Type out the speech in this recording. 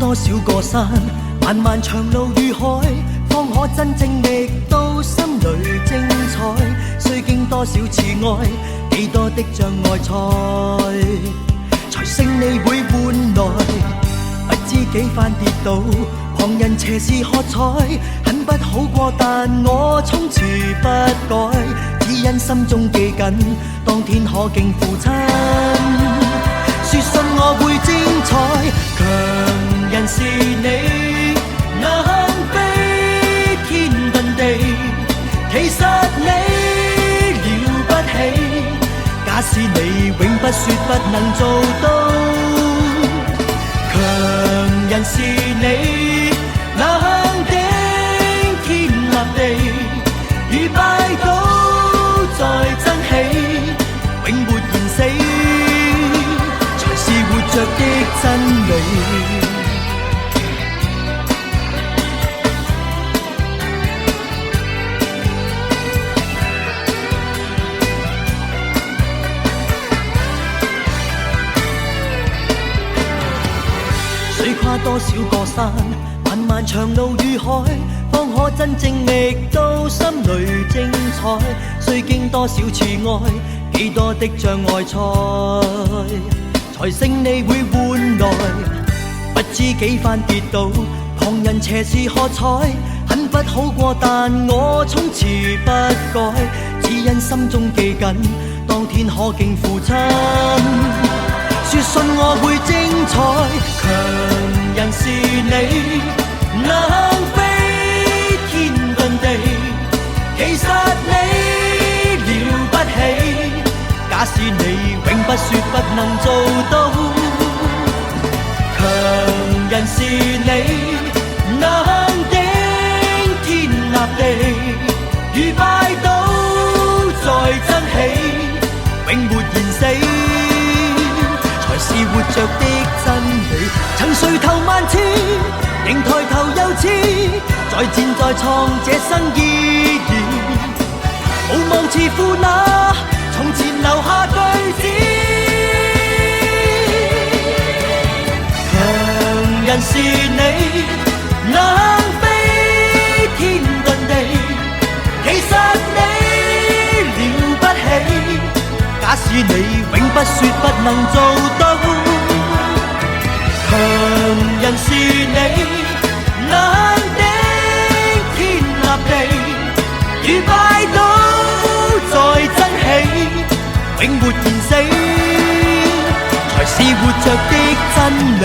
多少個山，漫漫長路與海，方可真正覓到心裏精彩。須經多少次愛，幾多的障礙才勝利會換來。不知幾番跌倒，旁人斜視喝彩，很不好過，但我從此不改，只因心中記緊，當天可敬父親。說信我會精彩，強人是你，能飛天遁地，其實你了不起。假使你永不說不能做到，強人是你，能頂天立地，與拜倒再爭起，永沒言死，是活着的真理。水跨多少個山，漫漫長路與海，方可真正覓到心裏精彩。須經多少次愛，幾多的障礙才勝利會換來。不知幾番跌倒，旁人斜視喝彩，很不好過，但我從此不改，只因心中記緊，當天可敬父親。說信我會精彩，強人是你，能飛天遁地，其實你了不起。假使你永不說不能做到，強人是你，能頂天立地，與拜倒再爭起，永沒言死，是活着的真理。曾垂頭萬次，仍抬頭又似，再戰再創這生意義。無望似父那從前留下句子，強人是你，能飛天遁地，其實你了不起。假使你永不說不能做到，強人是你，能頂天立地，與拜倒再爭起，永沒言死，才是活着的真理。